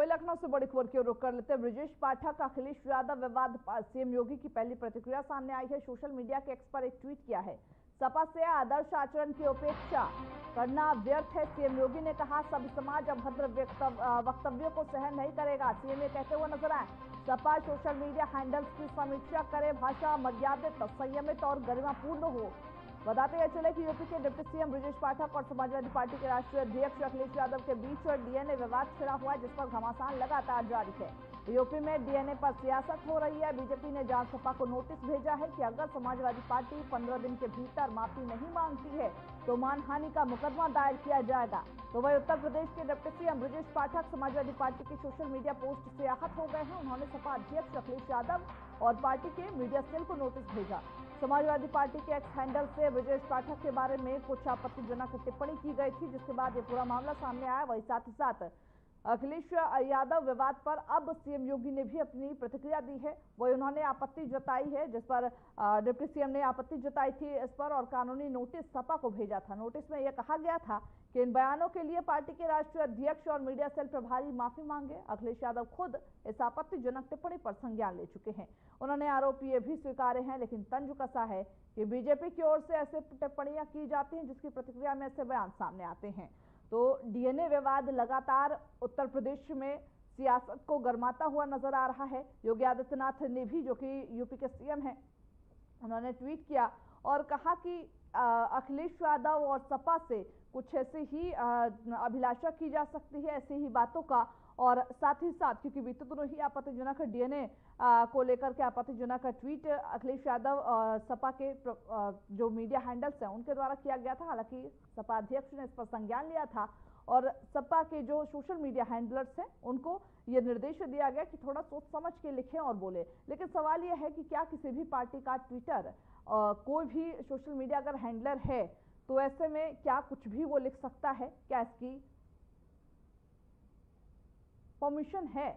वही लखनऊ से बड़ी खबर की ओर रुख कर लेते हैं। ब्रजेश पाठक अखिलेश यादव विवाद पर सीएम योगी की पहली प्रतिक्रिया सामने आई है। सोशल मीडिया के एक्स पर एक ट्वीट किया है। सपा से आदर्श आचरण की उपेक्षा करना व्यर्थ है। सीएम योगी ने कहा, सभी समाज अभद्र वक्तव्यों को सहन नहीं करेगा। सीएम ये कहते हुए नजर आए, सपा सोशल मीडिया हैंडल्स की समीक्षा करे, भाषा मर्यादित, संयमित और गरिमापूर्ण हो। बताते हुए चले कि यूपी के डिप्टी सीएम ब्रजेश पाठक और समाजवादी पार्टी के राष्ट्रीय अध्यक्ष अखिलेश यादव के बीच डीएनए विवाद छिड़ा हुआ है, जिस पर घमासान लगातार जारी है। यूपी में डीएनए पर सियासत हो रही है। बीजेपी ने जांच सपा को नोटिस भेजा है कि अगर समाजवादी पार्टी 15 दिन के भीतर माफी नहीं मांगती है तो मानहानि का मुकदमा दायर किया जाएगा। तो वही उत्तर प्रदेश के deputy CM Brajesh Pathak Samajwadi party की सोशल मीडिया पोस्ट से आहत हो गए हैं। उन्होंने सपा अध्यक्ष अखिलेश यादव और पार्टी के मीडिया सेल को नोटिस भेजा। समाजवादी पार्टी के एक्स हैंडल से ब्रजेश पाठक के बारे में कुछ आपत्तिजनक टिप्पणी की गई थी, जिसके बाद ये पूरा मामला सामने आया। वही साथ ही साथ अखिलेश यादव विवाद पर अब सीएम योगी ने भी अपनी प्रतिक्रिया दी है। वही उन्होंने आपत्ति जताई है, जिस पर डिप्टी सीएम ने आपत्ति जताई थी इस पर और कानूनी नोटिस सपा को भेजा था। नोटिस में यह कहा गया था कि इन बयानों के लिए पार्टी के राष्ट्रीय अध्यक्ष और मीडिया सेल प्रभारी माफी मांगे। अखिलेश यादव खुद इस आपत्तिजनक टिप्पणी पर संज्ञान ले चुके हैं। उन्होंने आरोप ये भी स्वीकारे हैं, लेकिन तंज कसा है कि बीजेपी की ओर से ऐसे टिप्पणियां की जाती हैं जिसकी प्रतिक्रिया में ऐसे बयान सामने आते हैं। तो डीएनए विवाद लगातार उत्तर प्रदेश में सियासत को गरमाता हुआ नजर आ रहा है। योगी आदित्यनाथ ने भी, जो कि यूपी के सीएम हैं, उन्होंने ट्वीट किया और कहा कि अखिलेश यादव और सपा से कुछ ऐसे ही अभिलाषा की जा सकती है, ऐसी ही बातों का। और साथ ही साथ क्योंकि बीते दिनों ही आपत्तिजनक डीएनए को लेकर के आपत्तिजनक ट्वीट अखिलेश यादव सपा के जो मीडिया हैंडल्स हैं उनके द्वारा किया गया था। हालांकि सपा अध्यक्ष ने इस पर संज्ञान लिया था और सपा के जो सोशल मीडिया हैंडलर्स हैं उनको ये निर्देश दिया गया कि थोड़ा सोच समझ के लिखें और बोले। लेकिन सवाल यह है कि क्या किसी भी पार्टी का ट्विटर कोई भी सोशल मीडिया अगर हैंडलर है तो ऐसे में क्या कुछ भी वो लिख सकता है? क्या इसकी परमिशन है?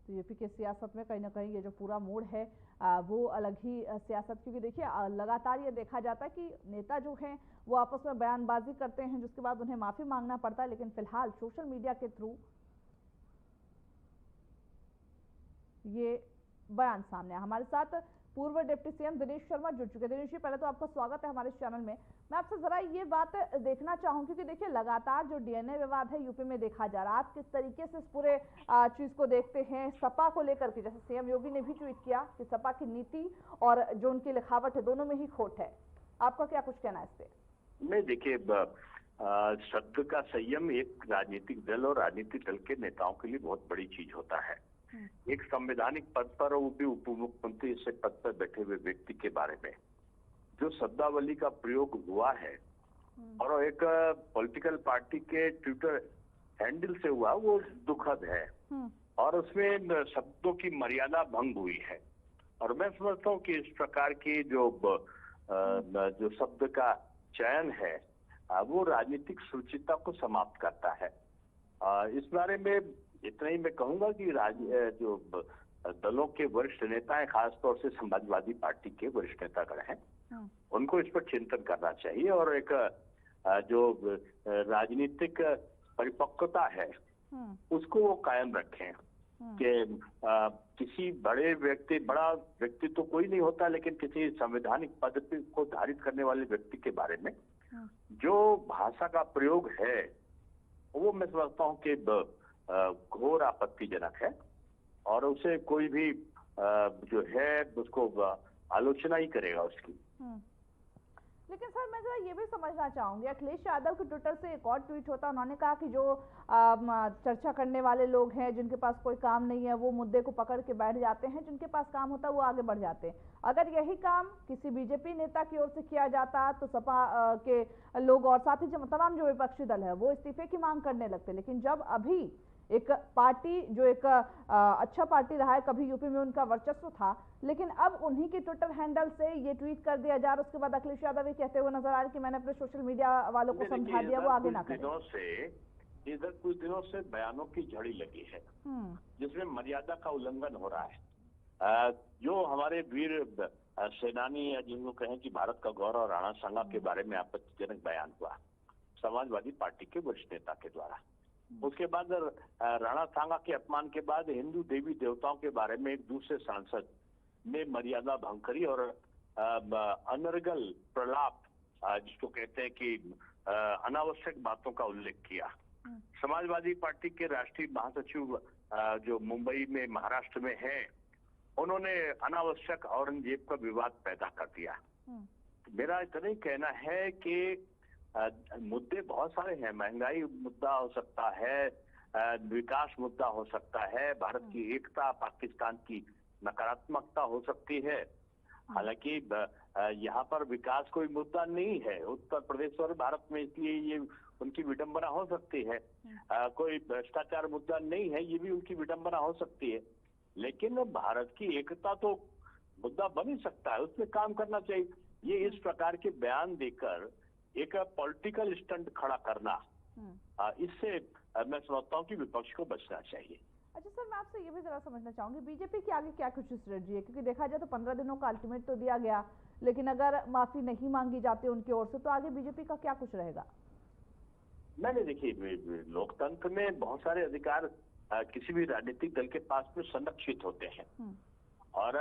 तो यूपी के सियासत में कहीं ना कहीं ये जो पूरा मोड़ है वो अलग ही सियासत, क्योंकि देखिए लगातार ये देखा जाता है कि नेता जो हैं वो आपस में बयानबाजी करते हैं जिसके बाद उन्हें माफी मांगना पड़ता है। लेकिन फिलहाल सोशल मीडिया के थ्रू ये बयान सामने आया। हमारे साथ पूर्व डिप्टी सीएम दिनेश शर्मा जुड़ चुके हैं। दिनेश जी, पहले तो आपका स्वागत है हमारे चैनल में। मैं आपसे जरा ये बात देखना चाहूंगी कि देखिए लगातार जो डीएनए विवाद है यूपी में देखा जा रहा है, आप किस तरीके से इस पूरे चीज को देखते हैं सपा को लेकर के? जैसे सीएम योगी ने भी ट्वीट किया कि सपा की नीति और जो उनकी लिखावट है दोनों में ही खोट है। आपका क्या कुछ कहना है इस पे? नहीं, देखिए शब्द का संयम एक राजनीतिक दल और राजनीतिक दल के नेताओं के लिए बहुत बड़ी चीज होता है। एक संवैधानिक पद पर और वो भी उप मुख्यमंत्री से पद पर बैठे हुए व्यक्ति के बारे में जो शब्दावली का प्रयोग हुआ है और एक पॉलिटिकल पार्टी के ट्विटर हैंडल से हुआ, वो दुखद है और उसमें शब्दों की मर्यादा भंग हुई है। और मैं समझता हूँ कि इस प्रकार की जो शब्द का चयन है वो राजनीतिक शुचिता को समाप्त करता है। इस बारे में इतना ही मैं कहूंगा कि जो दलों के वरिष्ठ नेता हैं, खासतौर से समाजवादी पार्टी के वरिष्ठ नेतागण हैं, उनको इस पर चिंतन करना चाहिए और एक जो राजनीतिक परिपक्वता है उसको वो कायम रखें कि किसी बड़ा व्यक्ति तो कोई नहीं होता, लेकिन किसी संवैधानिक पद को धारित करने वाले व्यक्ति के बारे में जो भाषा का प्रयोग है वो मैं समझता हूँ कि घोर आपत्तिजनक है और उसे कोई भी जो है उसको आलोचना ही करेगा उसकी। लेकिन सर मैं जरा ये भी समझना चाहूंगी, अखिलेश यादव के ट्विटर से एक और ट्वीट होता, उन्होंने कहा कि जो चर्चा करने वाले लोग हैं जिनके पास कोई काम नहीं है वो मुद्दे को पकड़ के बैठ जाते हैं, जिनके पास काम होता है वो आगे बढ़ जाते हैं। अगर यही काम किसी बीजेपी नेता की ओर से किया जाता तो सपा के लोग और साथ ही तमाम जो विपक्षी दल है वो इस्तीफे की मांग करने लगते। लेकिन जब अभी एक पार्टी जो एक अच्छा पार्टी रहा है, कभी यूपी में उनका वर्चस्व था, लेकिन अब उन्हीं के ट्विटर हैंडल से ये ट्वीट कर दिया जा रहा है, उसके बाद अखिलेश यादव ये कहते हुए नजर आ रहे कि मैंने अपने सोशल मीडिया वालों को समझा दिया, वो आगे ना करें। इधर कुछ दिनों से बयानों की झड़ी लगी है जिसमें मर्यादा का उल्लंघन हो रहा है। जो हमारे वीर सेनानी या जिनको कहें कि भारत का गौरव राणा सांगा के बारे में आपत्तिजनक बयान हुआ समाजवादी पार्टी के वरिष्ठ नेता के द्वारा। उसके बाद राणा सांगा के अपमान के बाद हिंदू देवी देवताओं के बारे में एक दूसरे सांसद ने मर्यादा भंग करी और अनर्गल प्रलाप जिसको कहते हैं कि अनावश्यक बातों का उल्लेख किया। समाजवादी पार्टी के राष्ट्रीय महासचिव जो मुंबई में महाराष्ट्र में है, उन्होंने अनावश्यक औरंगजेब का विवाद पैदा कर दिया। मेरा इतना ही कहना है कि मुद्दे बहुत सारे हैं। महंगाई मुद्दा हो सकता है, विकास मुद्दा हो सकता है, भारत की एकता, पाकिस्तान की नकारात्मकता हो सकती है। हालांकि यहाँ पर विकास कोई मुद्दा नहीं है उत्तर प्रदेश और भारत में, इसलिए ये उनकी विडंबना हो सकती है। कोई भ्रष्टाचार मुद्दा नहीं है, ये भी उनकी विडंबना हो सकती है। लेकिन भारत की एकता तो मुद्दा बन ही सकता है, उसमें काम करना चाहिए। ये इस प्रकार के बयान देकर एक पॉलिटिकल स्टंट खड़ा करना, इससे मैं समझता हूँ कि विपक्ष को बचना चाहिए। अच्छा सर, मैं आपसे ये भी जरा समझना चाहूंगी, बीजेपी की आगे क्या कुछ स्ट्रेटजी है? क्योंकि देखा जाए तो 15 दिनों का अल्टीमेट तो दिया गया, लेकिन अगर माफी नहीं मांगी जाती उनकी ओर से तो आगे बीजेपी का क्या कुछ रहेगा? मैंने देखिए, लोकतंत्र में बहुत सारे अधिकार किसी भी राजनीतिक दल के पास में संरक्षित होते हैं और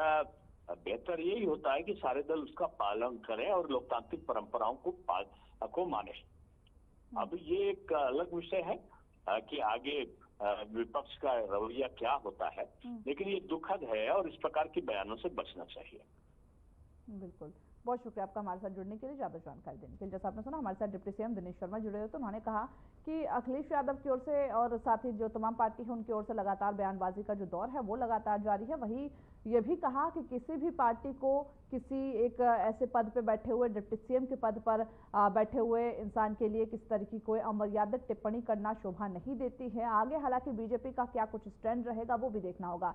बेहतर यही होता है कि सारे दल उसका पालन करें और लोकतांत्रिक परंपराओं को माने। अब ये एक अलग विषय है कि आगे विपक्ष का रवैया क्या होता है, लेकिन ये दुखद है और इस प्रकार के बयानों से बचना चाहिए। बिल्कुल, बहुत शुक्रिया आपका हमारे साथ जुड़ने के लिए, ज्यादा जानकारी देने के लिए। जैसा आपने सुना, हमारे साथ डिप्टी सीएम दिनेश शर्मा जुड़े हुए, तो उन्होंने कहा कि अखिलेश यादव की ओर से और साथ ही जो तमाम पार्टी है उनकी ओर से लगातार बयानबाजी का जो दौर है वो लगातार जारी है। वहीं ये भी कहा कि किसी भी पार्टी को किसी एक ऐसे पद पे बैठे हुए, डिप्टी सीएम के पद पर बैठे हुए इंसान के लिए किस तरह की कोई अमर्यादित टिप्पणी करना शोभा नहीं देती है। आगे हालांकि बीजेपी का क्या कुछ स्टैंड रहेगा वो भी देखना होगा।